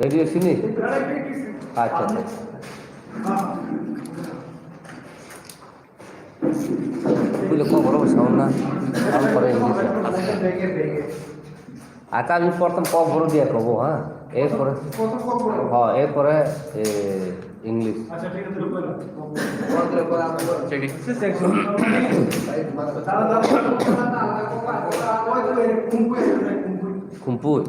Radio শুনি আচ্ছা আচ্ছা বুঝলে কম বড় সাউন্ড না সাউন্ড করে ইংলিশ আচ্ছা আমি প্রথম ক বড় দিয়ে কব হ্যাঁ এরপরে হ্যাঁ এরপরে English খুম্পুই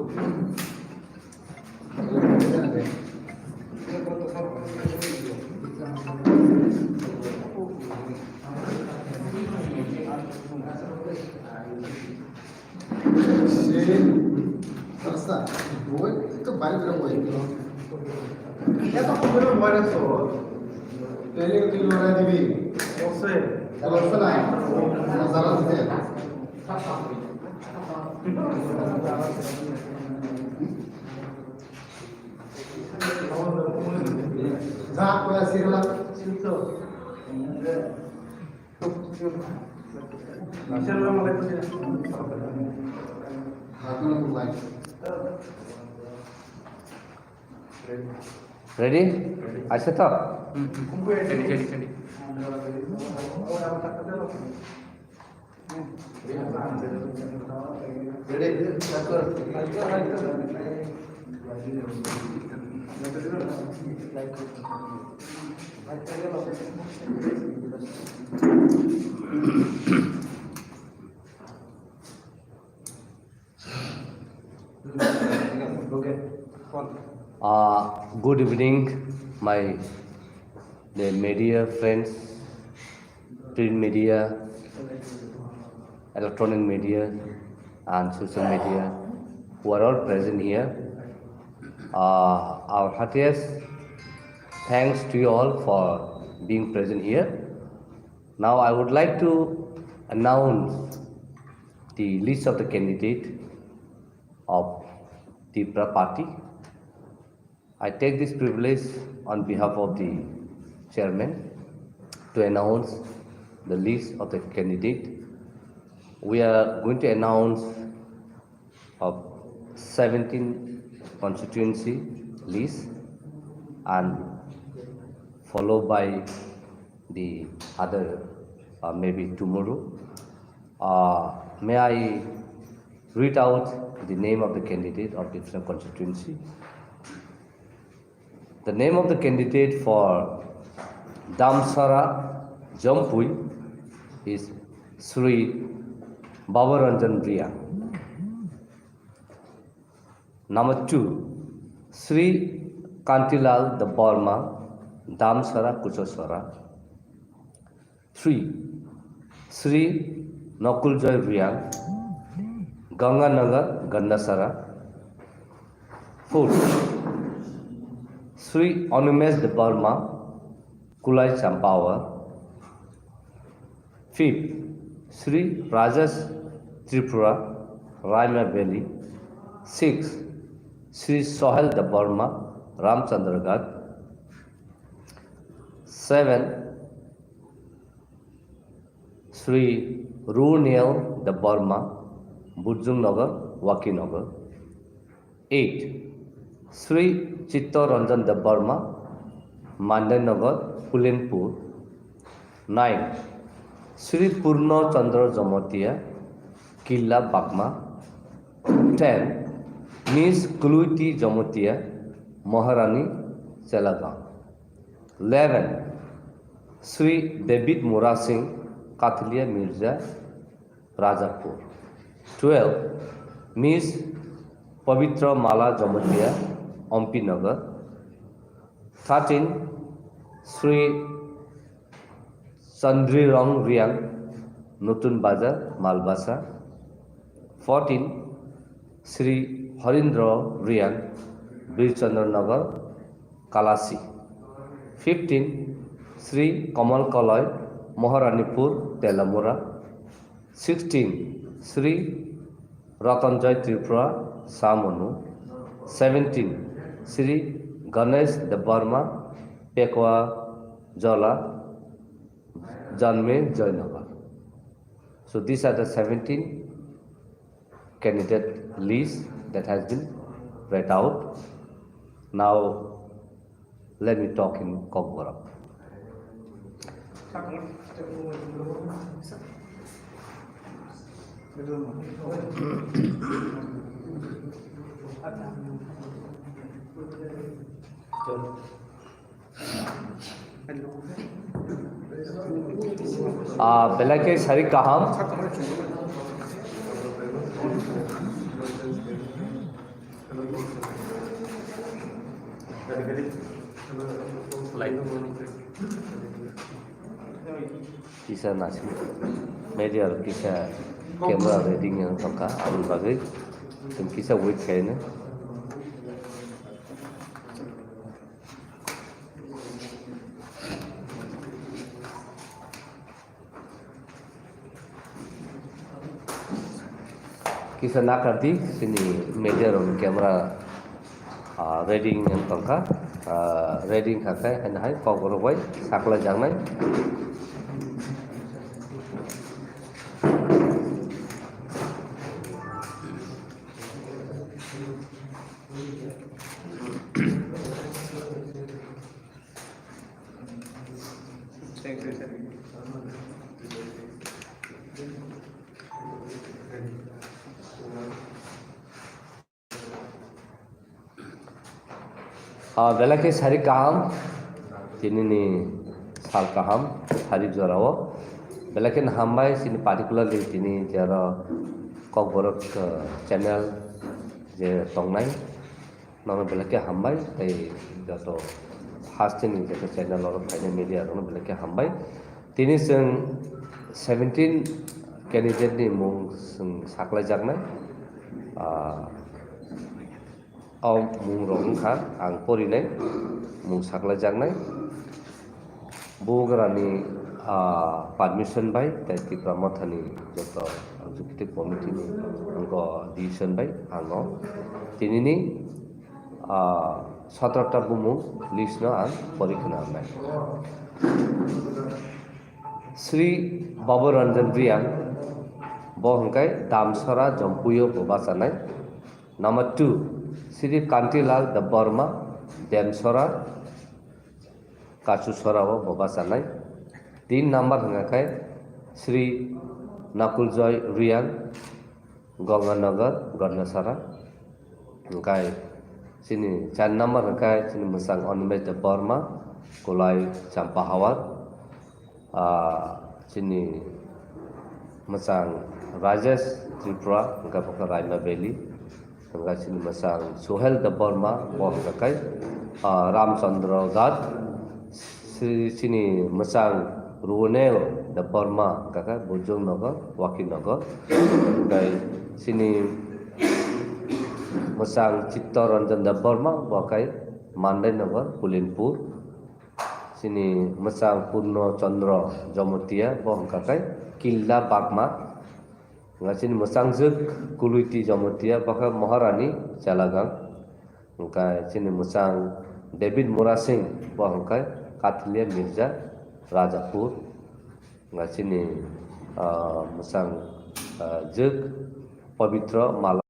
itu balik berapa itu? Ya tak boleh bayar so. Jadi itu luar di. Oke. Kalau salah, masalah sih. Zak kau sirla. Silto. Sirla malah itu. Aku nak buat. Ready আছে তো Good evening, my the media friends, print media, electronic media, and social media who are all present here. Our heartiest thanks to you all for being present here. Now I would like to announce the list of the candidate of the party. I take this privilege on behalf of the chairman to announce the list of the candidate. We are going to announce of 17 constituency list and followed by the other maybe tomorrow. May I read out the name of the candidate of different constituency? The name of the candidate for Damsara Jampui is Sri Babaranjan Ria. Number 2, Sri Kantilal the Burma, Damsara Kuchaswara. 3, Sri Nakuljoy Ria, Ganganagar Gandasara. 4, Sri Anumesh de Burma, Kulai Champawa. 5th, Sri Rajas Tripura, Raima Valley. 6th, Sri Sohel de Burma, Ramchandragarh. 7th, Sri Runel de Burma, Bujjungnagar, Wakinagar. 8th, Sri Chittaranjan de Burma, Mandanagar, Pulenpur. 9th, Sri Purna Chandra Jamatia, Killa Bakma. 10th, Miss Kuluiti Jamatia, Maharani, Chelagaon. 11th, Sri David Mora Singh, Kathilia Mirza, Rajapur. 12th, Miss Pavitra Mala Jamatia, Ampi Nagar. 13, Sri Chandrirang Riang, Nutun Bazar, Malbasa. 14, Sri Harindra Riang, Birchandra Nagar, Kalasi. 15, Sri Kamal Kalai, Maharanipur, Telamura. 16, Sri Ratanjay Tripura, Samonu. 17, Sri Ganesh de Burma, Pekwa Jala, Janme Joynagar. So these are the 17 candidate list that has been read out. Now, let me talk in Kokborok. Belake sari kaham. Kisah nasi, media kisah kamera reading yang tongka, abang bagai, dan kisah wait kayaknya. Kisah nak arti sini media dan kamera reading yang tongka, reading kakak, hendak kau berbuat sakla jangan. Belake sari kaham, sini ni sal kaham, hari jarawa. Belake hambai sini particularly sini jara Kokborok channel je tongnai. Nama belake hambai, tapi jatuh khas sini jatuh channel orang kaya media orang belake hambai. Sini seng 17 candidate ni mung seng sakla jagna. Mung rong kha ang pori nai mung sakla jag nai bograni permission bai tadi pramothani joto executive committee ni angko decision bai ango tini ni 17 ta bumung list na ang porikhana nai Sri Babu Ranjan Riyang bo hangkai damsara jampuyo bobasanai. Number 2 Sri Kantilal the Burma Demsora Kachusora wo bobasanai. 3 number hangkai Sri Nakuljoy Riyang Ganganagar Garnasara hangkai sini 4 number hangkai sini Musang Onmes the Burma Kulai Champahawat sini Musang Rajesh Tripura hangkai pokok Raima Valley hangkai sini Musang Suhel the Burma bo hangkai Ramchandra Ghat sini Musang Runeo the Burma hangkai Bojong Nagar Wakil Nagar hangkai sini Musang Chittaranjan the Burma bo hangkai Mandai Nagar Pulinpur sini Musang Purno Chandra Jamotia bo hangkai Killa Bagma hangkai sini Musang Juk Kuluiti Jamotia bo hangkai Maharani Chalagang hangkai sini Musang David Murasing bo hangkai Katlia Mirza Rajapur hangkai sini Musang Juk Pavitra Mala